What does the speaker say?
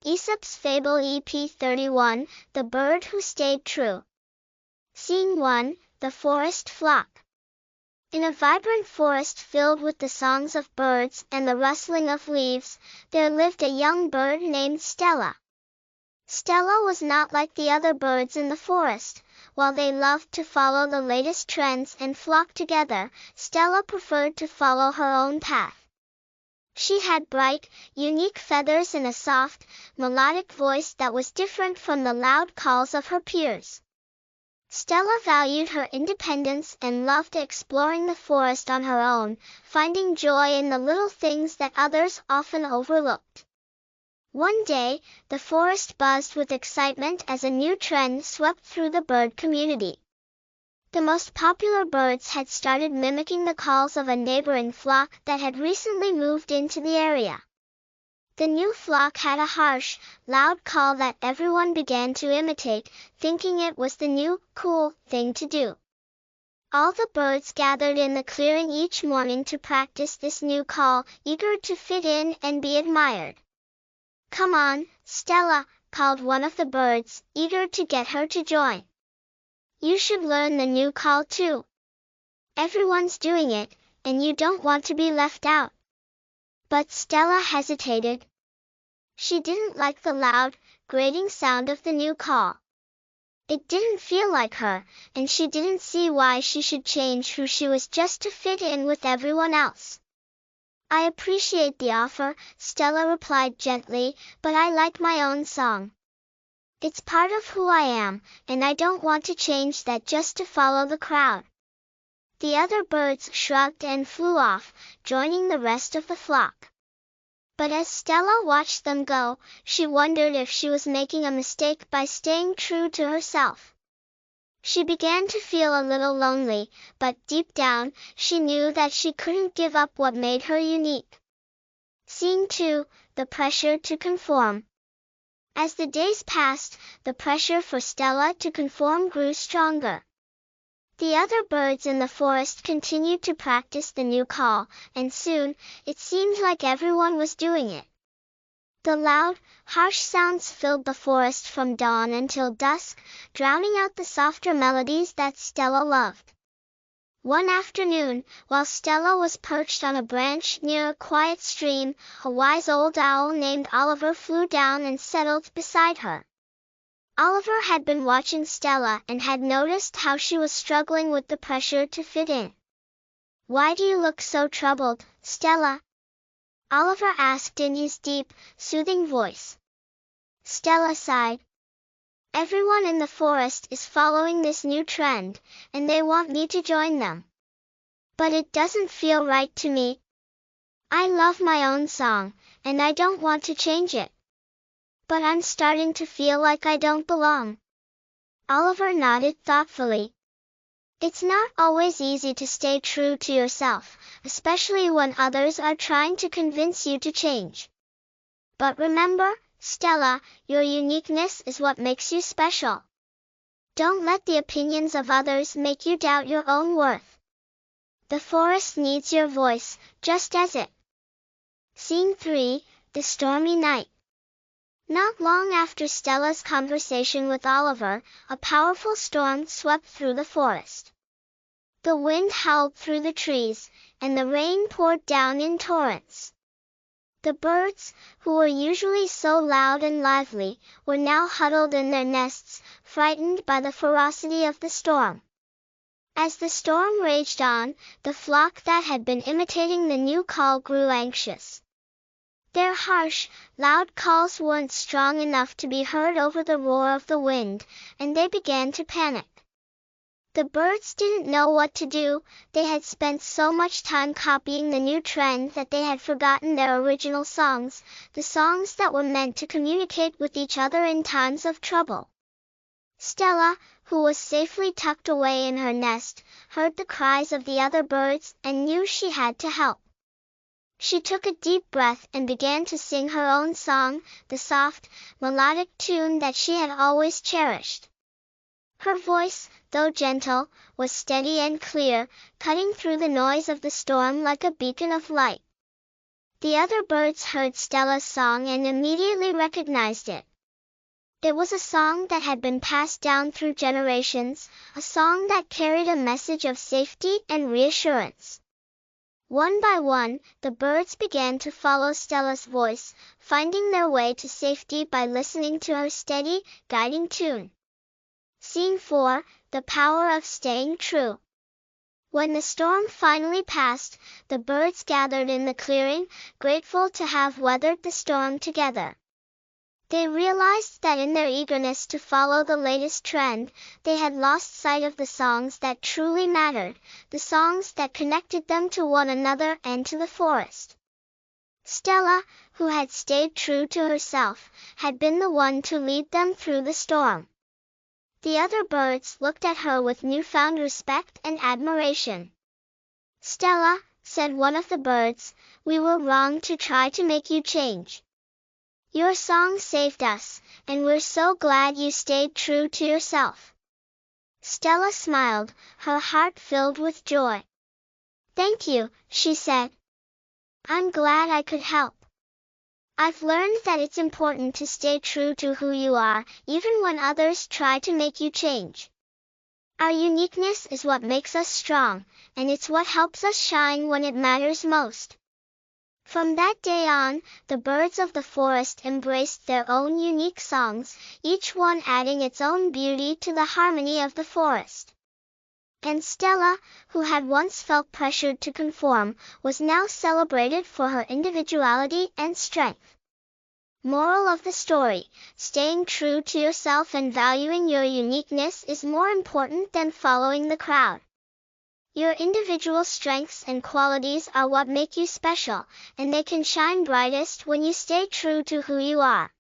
Aesop's Fable EP31, The Bird Who Stayed True. Scene 1, The Forest Flock. In a vibrant forest filled with the songs of birds and the rustling of leaves, there lived a young bird named Stella. Stella was not like the other birds in the forest. While they loved to follow the latest trends and flock together, Stella preferred to follow her own path. She had bright, unique feathers and a soft, melodic voice that was different from the loud calls of her peers. Stella valued her independence and loved exploring the forest on her own, finding joy in the little things that others often overlooked. One day, the forest buzzed with excitement as a new trend swept through the bird community. The most popular birds had started mimicking the calls of a neighboring flock that had recently moved into the area. The new flock had a harsh, loud call that everyone began to imitate, thinking it was the new, cool thing to do. All the birds gathered in the clearing each morning to practice this new call, eager to fit in and be admired. "Come on, Stella," called one of the birds, eager to get her to join. "You should learn the new call too. Everyone's doing it, and you don't want to be left out." But Stella hesitated. She didn't like the loud, grating sound of the new call. It didn't feel like her, and she didn't see why she should change who she was just to fit in with everyone else. "I appreciate the offer," Stella replied gently, "but I like my own song. It's part of who I am, and I don't want to change that just to follow the crowd." The other birds shrugged and flew off, joining the rest of the flock. But as Stella watched them go, she wondered if she was making a mistake by staying true to herself. She began to feel a little lonely, but deep down, she knew that she couldn't give up what made her unique. Scene 2, The Pressure to Conform. As the days passed, the pressure for Stella to conform grew stronger. The other birds in the forest continued to practice the new call, and soon, it seemed like everyone was doing it. The loud, harsh sounds filled the forest from dawn until dusk, drowning out the softer melodies that Stella loved. One afternoon, while Stella was perched on a branch near a quiet stream, a wise old owl named Oliver flew down and settled beside her. Oliver had been watching Stella and had noticed how she was struggling with the pressure to fit in. "Why do you look so troubled, Stella?" Oliver asked in his deep, soothing voice. Stella sighed. "Everyone in the forest is following this new trend, and they want me to join them. But it doesn't feel right to me. I love my own song, and I don't want to change it. But I'm starting to feel like I don't belong." Oliver nodded thoughtfully. It's not always easy to stay true to yourself, especially when others are trying to convince you to change. But remember, Stella, your uniqueness is what makes you special. Don't let the opinions of others make you doubt your own worth. The forest needs your voice, just as it. Scene 3, The Stormy Night. Not long after Stella's conversation with Oliver, a powerful storm swept through the forest. The wind howled through the trees, and the rain poured down in torrents. The birds, who were usually so loud and lively, were now huddled in their nests, frightened by the ferocity of the storm. As the storm raged on, the flock that had been imitating the new call grew anxious. Their harsh, loud calls weren't strong enough to be heard over the roar of the wind, and they began to panic. The birds didn't know what to do. They had spent so much time copying the new trend that they had forgotten their original songs, the songs that were meant to communicate with each other in times of trouble. Stella, who was safely tucked away in her nest, heard the cries of the other birds and knew she had to help. She took a deep breath and began to sing her own song, the soft, melodic tune that she had always cherished. Her voice, though gentle, was steady and clear, cutting through the noise of the storm like a beacon of light. The other birds heard Stella's song and immediately recognized it. It was a song that had been passed down through generations, a song that carried a message of safety and reassurance. One by one, the birds began to follow Stella's voice, finding their way to safety by listening to her steady, guiding tune. Scene 4, the power of staying true. When the storm finally passed, the birds gathered in the clearing, grateful to have weathered the storm together. They realized that in their eagerness to follow the latest trend, they had lost sight of the songs that truly mattered, the songs that connected them to one another and to the forest. Stella, who had stayed true to herself, had been the one to lead them through the storm. The other birds looked at her with newfound respect and admiration. "Stella," said one of the birds, "we were wrong to try to make you change. Your song saved us, and we're so glad you stayed true to yourself." Stella smiled, her heart filled with joy. "Thank you," she said. "I'm glad I could help. I've learned that it's important to stay true to who you are, even when others try to make you change. Our uniqueness is what makes us strong, and it's what helps us shine when it matters most." From that day on, the birds of the forest embraced their own unique songs, each one adding its own beauty to the harmony of the forest. And Stella, who had once felt pressured to conform, was now celebrated for her individuality and strength. Moral of the story: staying true to yourself and valuing your uniqueness is more important than following the crowd. Your individual strengths and qualities are what make you special, and they can shine brightest when you stay true to who you are.